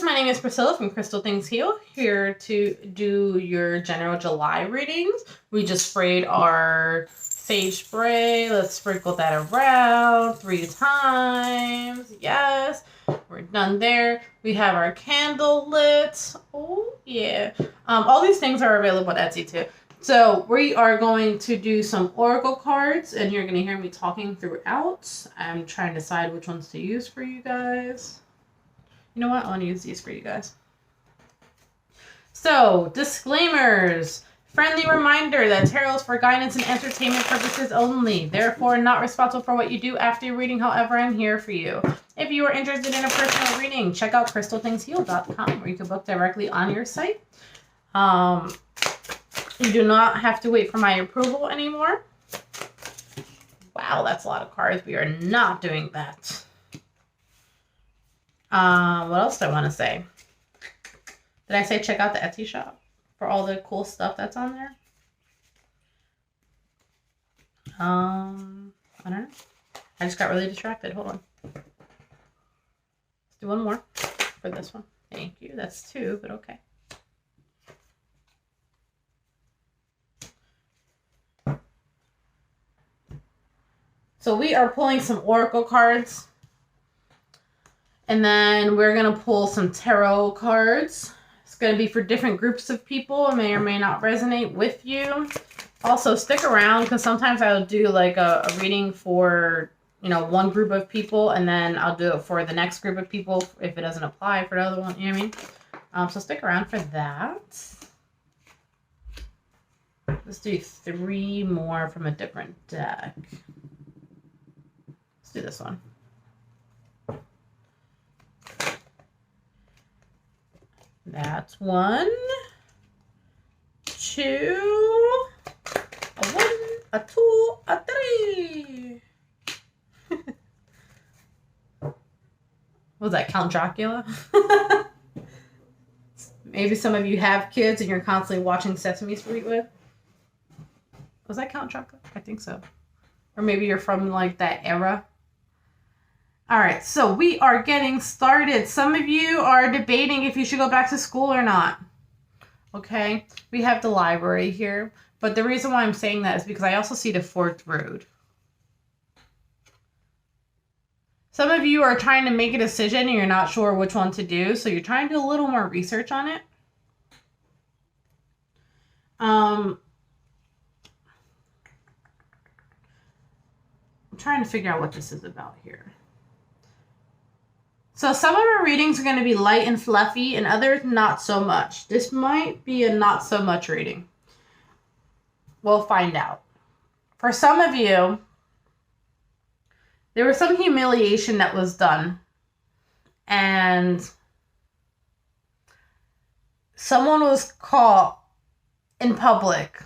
Greetings, my name is Priscilla from Crystalthingsheal, here to do your general July readings. We just sprayed our sage spray. Let's sprinkle that around 3 times. Yes, we're done there. We have our candle lit. Oh, yeah. All these things are available at Etsy, too. So we are going to do some oracle cards, and you're going to hear me talking throughout. I'm trying to decide which ones to use for you guys. You know what? I want to use these for you guys. So, disclaimers. Friendly reminder that tarot is for guidance and entertainment purposes only. Therefore, not responsible for what you do after your reading. However, I'm here for you. If you are interested in a personal reading, check out crystalthingsheal.com, where you can book directly on your site. You do not have to wait for my approval anymore. Wow, that's a lot of cards. We are not doing that. What else do I want to say? Did I say check out the Etsy shop for all the cool stuff that's on there? I don't know. I just got really distracted. Hold on. Let's do one more for this one. Thank you. That's 2, but okay. So we are pulling some oracle cards. And then we're going to pull some tarot cards. It's going to be for different groups of people. It may or may not resonate with you. Also, stick around because sometimes I'll do like a reading for, one group of people. And then I'll do it for the next group of people if it doesn't apply for the other one. You know what I mean? So stick around for that. Let's do 3 more from a different deck. Let's do this one. That's 1, 2, a 1, a 2, a 3. Was that Count Dracula? Maybe some of you have kids and you're constantly watching Sesame Street with. Was that Count Dracula? I think so. Or maybe you're from like that era. All right, so we are getting started. Some of you are debating if you should go back to school or not. Okay, we have the library here. But the reason why I'm saying that is because I also see the forked road. Some of you are trying to make a decision and you're not sure which one to do. So you're trying to do a little more research on it. I'm trying to figure out what this is about here. So some of our readings are going to be light and fluffy and others not so much. This might be a not so much reading. We'll find out. For some of you, there was some humiliation that was done. And someone was caught in public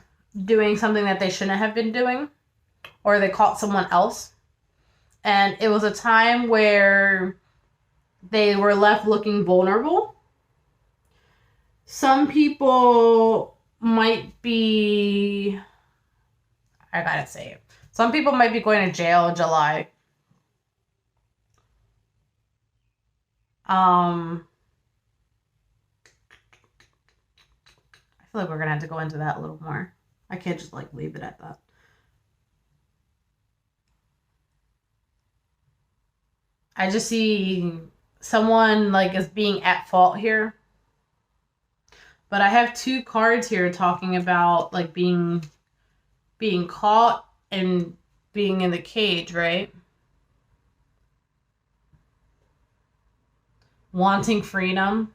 doing something that they shouldn't have been doing. Or they caught someone else. And it was a time where they were left looking vulnerable. Some people might be, I gotta say it. Some people might be going to jail in July. I feel like we're gonna have to go into that a little more. I can't just leave it at that. I just see someone is being at fault here. But I have 2 cards here talking about being caught and being in the cage, right? Wanting freedom.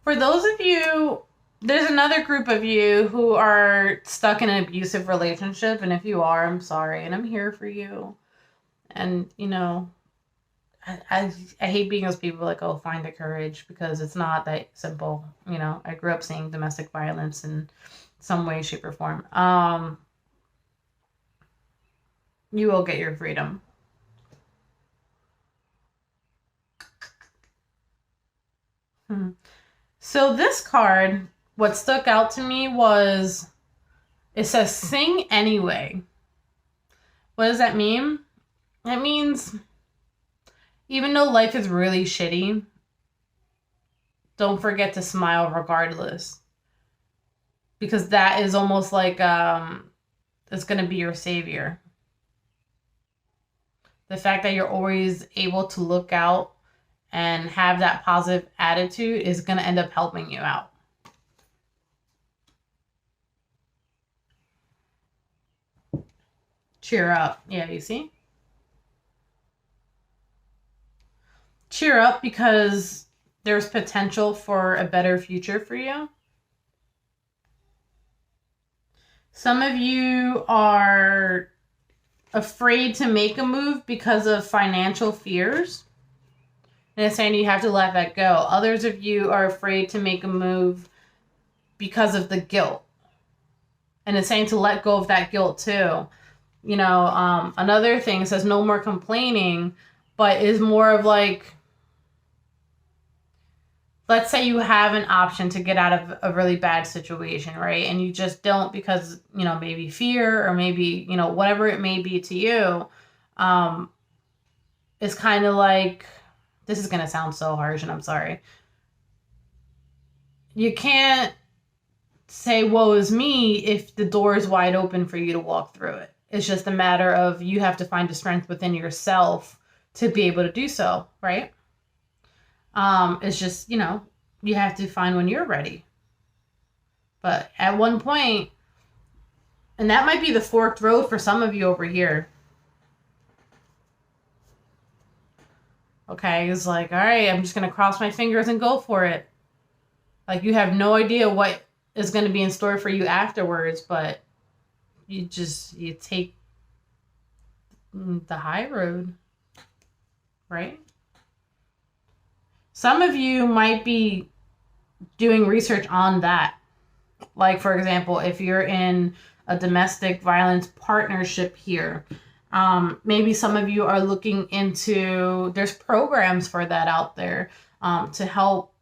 For those of you, there's another group of you who are stuck in an abusive relationship. And if you are, I'm sorry. And I'm here for you. And, I hate being those people oh, find the courage, because it's not that simple. I grew up seeing domestic violence in some way, shape, or form. You will get your freedom. So this card, what stuck out to me was, it says sing anyway. What does that mean? That means even though life is really shitty don't forget to smile regardless. Because that is almost like it's going to be your savior. The fact that you're always able to look out and have that positive attitude is going to end up helping you out. Cheer up. Yeah, you see? Cheer up because there's potential for a better future for you. Some of you are afraid to make a move because of financial fears. And it's saying you have to let that go. Others of you are afraid to make a move because of the guilt. And it's saying to let go of that guilt too. You know, another thing says no more complaining, but is more of like, let's say you have an option to get out of a really bad situation, right? And you just don't because, you know, maybe fear or maybe, you know, whatever it may be to you. It's kind of like, this is going to sound so harsh and I'm sorry. You can't say, woe is me, if the door is wide open for you to walk through it. It's just a matter of you have to find the strength within yourself to be able to do so, right? It's just, you know, you have to find when you're ready. But at one point, and that might be the forked road for some of you over here. Okay, it's like, all right, I'm just going to cross my fingers and go for it. Like, you have no idea what is going to be in store for you afterwards, but you take the high road, right? Some of you might be doing research on that. Like, for example, if you're in a domestic violence partnership here, maybe some of you are looking into, there's programs for that out there to help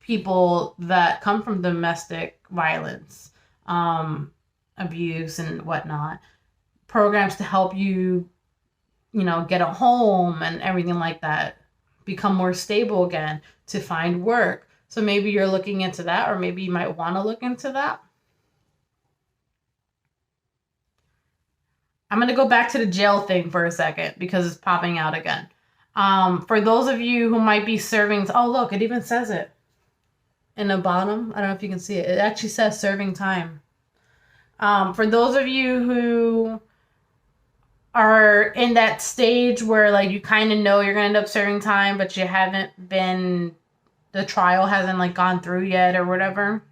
people that come from domestic violence, abuse and whatnot. Programs to help you, you know, get a home and everything like that. Become more stable again, to find work. So maybe you're looking into that, or maybe you might want to look into that. I'm going to go back to the jail thing for a second because it's popping out again. For those of you who might be serving, oh look, it even says it in the bottom. I don't know if you can see it. It actually says serving time. For those of you who are in that stage where like you kind of know you're gonna end up serving time, but you haven't been, the trial hasn't like gone through yet or whatever,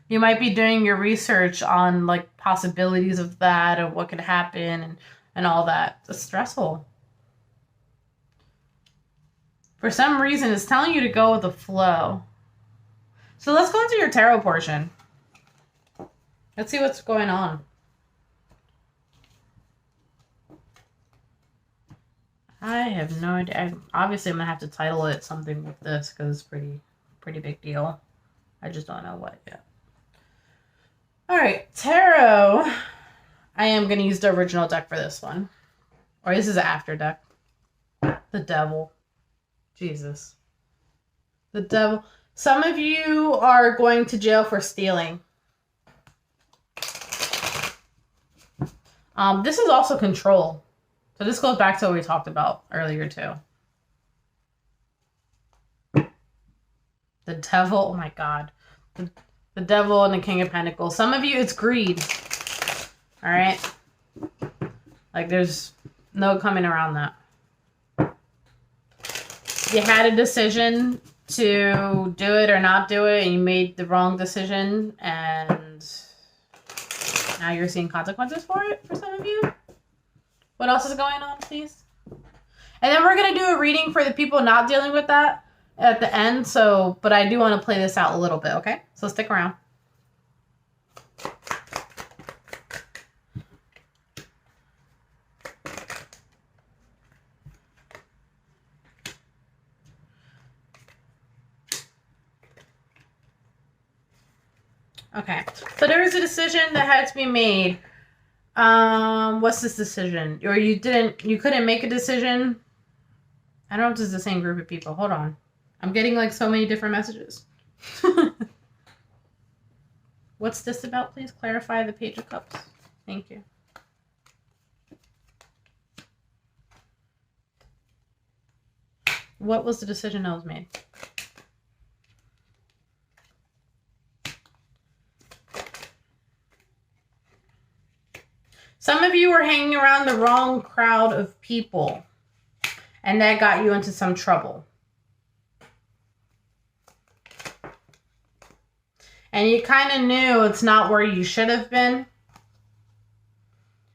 you might be doing your research on like possibilities of that and what could happen and all that. It's stressful. For some reason, it's telling you to go with the flow. So let's go into your tarot portion. Let's see what's going on. I have no idea. Obviously, I'm going to have to title it something with this because it's pretty big deal. I just don't know what yet. All right, tarot. I am going to use the original deck for this one. Or this is an after deck. The Devil. Jesus. The Devil. Some of you are going to jail for stealing. This is also control. So this goes back to what we talked about earlier too. The Devil, oh my God. The Devil and the King of Pentacles. Some of you, it's greed. All right? Like there's no coming around that. You had a decision to do it or not do it, and you made the wrong decision, and now you're seeing consequences for it for some of you. What else is going on, please? And then we're going to do a reading for the people not dealing with that at the end. So, but I do want to play this out a little bit, okay? So stick around. Okay, so there is a decision that had to be made. What's this decision? Or you couldn't make a decision? I don't know if this is the same group of people. Hold on. I'm getting like so many different messages. What's this about? Please clarify the Page of Cups. Thank you. What was the decision that was made? Some of you are hanging around the wrong crowd of people, and that got you into some trouble. And you kind of knew it's not where you should have been.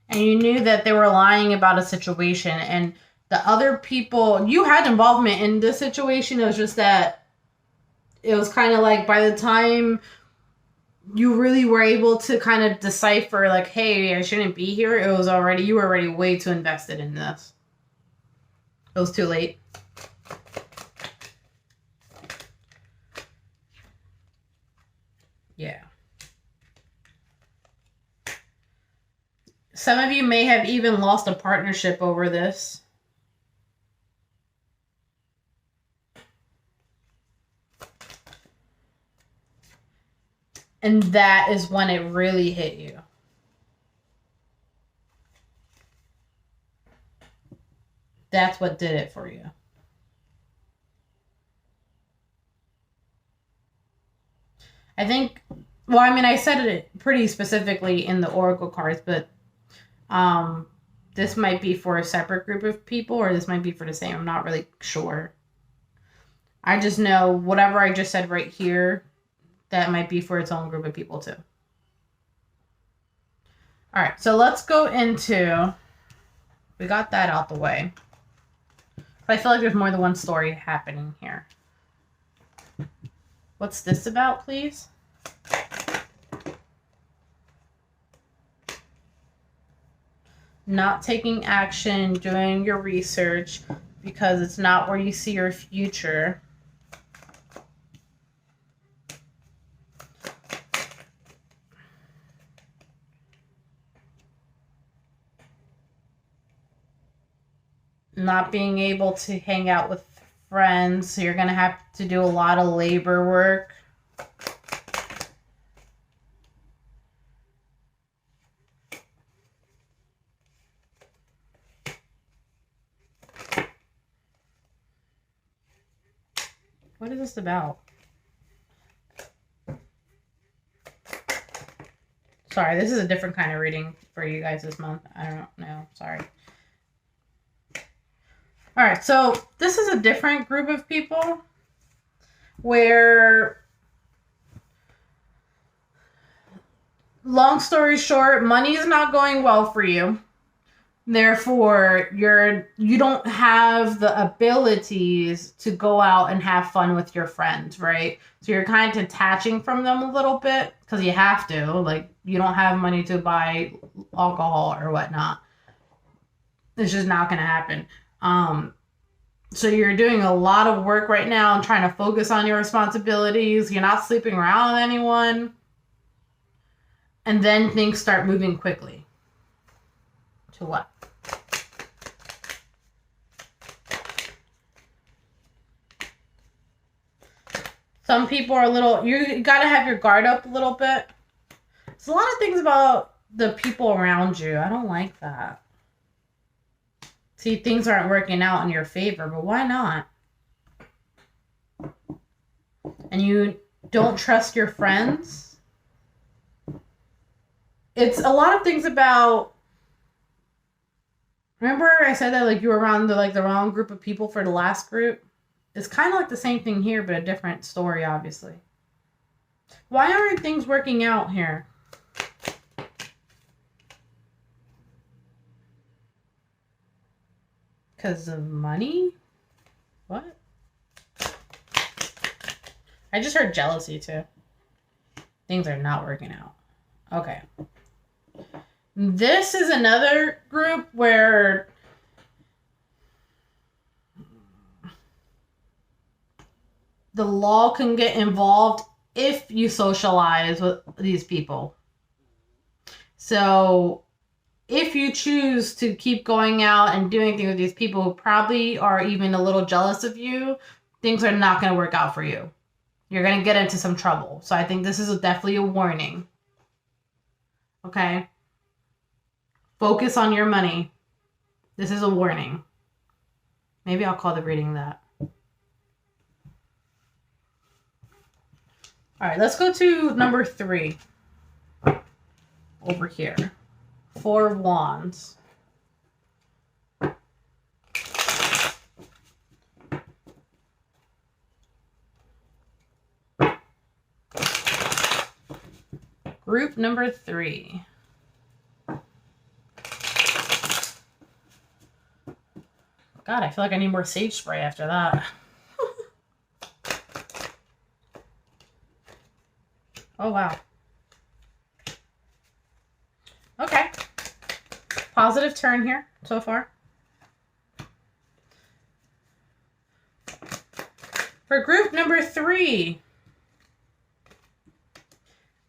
And you knew that they were lying about a situation, and the other people, you had involvement in this situation. It was just that it was kind of like by the time you really were able to kind of decipher like, hey, I shouldn't be here, it was already, you were already way too invested in this. It was too late. Yeah. Some of you may have even lost a partnership over this. And that is when it really hit you. That's what did it for you. I think, well, I mean, I said it pretty specifically in the Oracle cards, but this might be for a separate group of people, or this might be for the same. I'm not really sure. I just know whatever I just said right here, that might be for its own group of people too. All right, so let's go into, we got that out the way. I feel like there's more than one story happening here. What's this about, please? Not taking action, doing your research because it's not where you see your future. Not being able to hang out with friends, so you're going to have to do a lot of labor work. What is this about? Sorry, this is a different kind of reading for you guys this month. I don't know. Sorry. All right, so this is a different group of people where, long story short, money is not going well for you. Therefore, you don't have the abilities to go out and have fun with your friends, right? So you're kind of detaching from them a little bit because you have to. Like, you don't have money to buy alcohol or whatnot. It's just not going to happen. So you're doing a lot of work right now and trying to focus on your responsibilities. You're not sleeping around with anyone. And then things start moving quickly. To what? Some people are a little, you got to have your guard up a little bit. There's a lot of things about the people around you. I don't like that. See, things aren't working out in your favor, but why not? And you don't trust your friends. It's a lot of things about, remember I said that like you were around the wrong group of people for the last group? It's kind of like the same thing here, but a different story, obviously. Why aren't things working out here? Because of money? What? I just heard jealousy too. Things are not working out. Okay. This is another group where the law can get involved if you socialize with these people. So if you choose to keep going out and doing things with these people who probably are even a little jealous of you, things are not going to work out for you. You're going to get into some trouble. So I think this is definitely a warning. Okay? Focus on your money. This is a warning. Maybe I'll call the reading that. All right, let's go to number 3. Over here. 4 of Wands. Group number 3. God, I feel like I need more sage spray after that. Oh, wow. Okay. Positive turn here so far. For group number 3,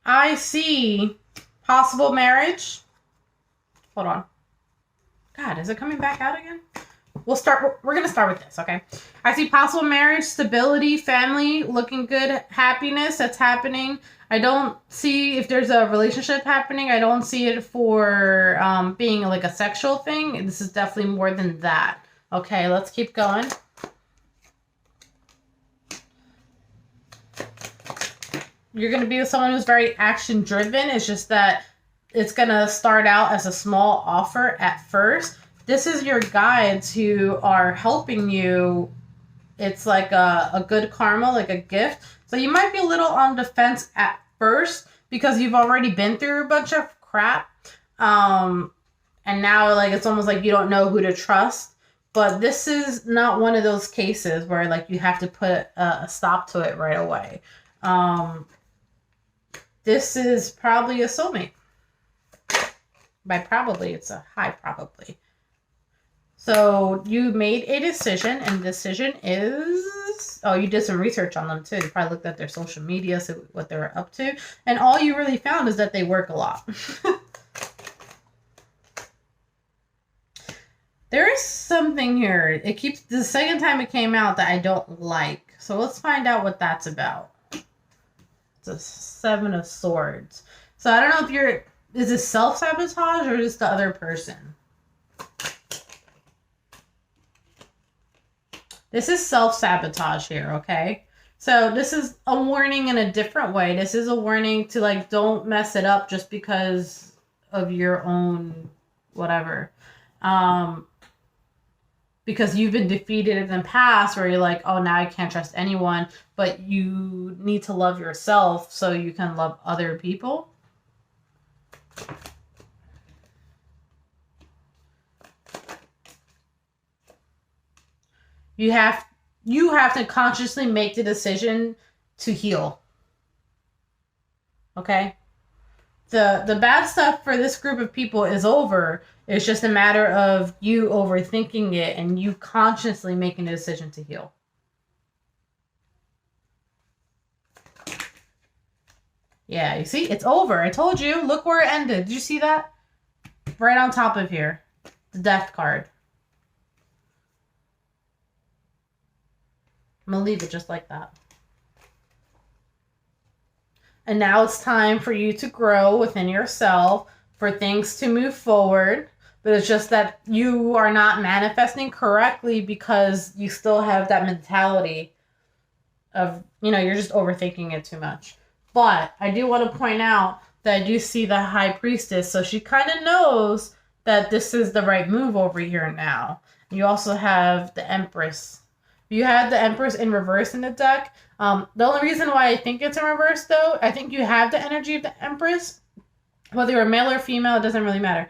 I see possible marriage. Hold on. God, is it coming back out again? We're going to start with this, okay? I see possible marriage, stability, family, looking good, happiness that's happening. I don't see if there's a relationship happening. I don't see it for being like a sexual thing. This is definitely more than that. Okay, let's keep going. You're going to be with someone who's very action driven. It's just that it's going to start out as a small offer at first. This is your guides who are helping you. It's like a good karma, like a gift. So you might be a little on the fence at first because you've already been through a bunch of crap. And now like it's almost like you don't know who to trust. But this is not one of those cases where like you have to put a stop to it right away. This is probably a soulmate. By probably, it's a high probably. So you made a decision, and the decision is... Oh, you did some research on them, too. You probably looked at their social media, so what they were up to. And all you really found is that they work a lot. There is something here. It keeps... The second time it came out that I don't like. So let's find out what that's about. It's a 7 of Swords. So I don't know if you're... Is this self-sabotage or just the other person? This is self-sabotage here, okay? So this is a warning in a different way. This is a warning to, like, don't mess it up just because of your own whatever. Because you've been defeated in the past where you're like, oh, now I can't trust anyone. But you need to love yourself so you can love other people. You have to consciously make the decision to heal. Okay? The bad stuff for this group of people is over. It's just a matter of you overthinking it and you consciously making a decision to heal. Yeah, you see? It's over. I told you. Look where it ended. Did you see that? Right on top of here. The Death card. I'm going to leave it just like that. And now it's time for you to grow within yourself, for things to move forward. But it's just that you are not manifesting correctly because you still have that mentality of, you know, you're just overthinking it too much. But I do want to point out that I do see the High Priestess. So she kind of knows that this is the right move over here now. You also have the Empress. You had the Empress in reverse in the deck. The only reason why I think it's in reverse, though, I think you have the energy of the Empress. Whether you're male or female, it doesn't really matter.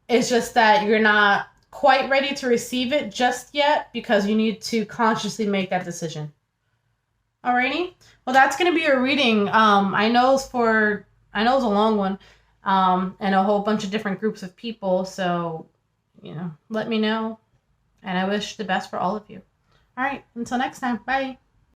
It's just that you're not quite ready to receive it just yet because you need to consciously make that decision. Alrighty? Well, that's going to be a reading. I know it's a long one, and a whole bunch of different groups of people. So, you know, let me know. And I wish the best for all of you. All right. Until next time. Bye.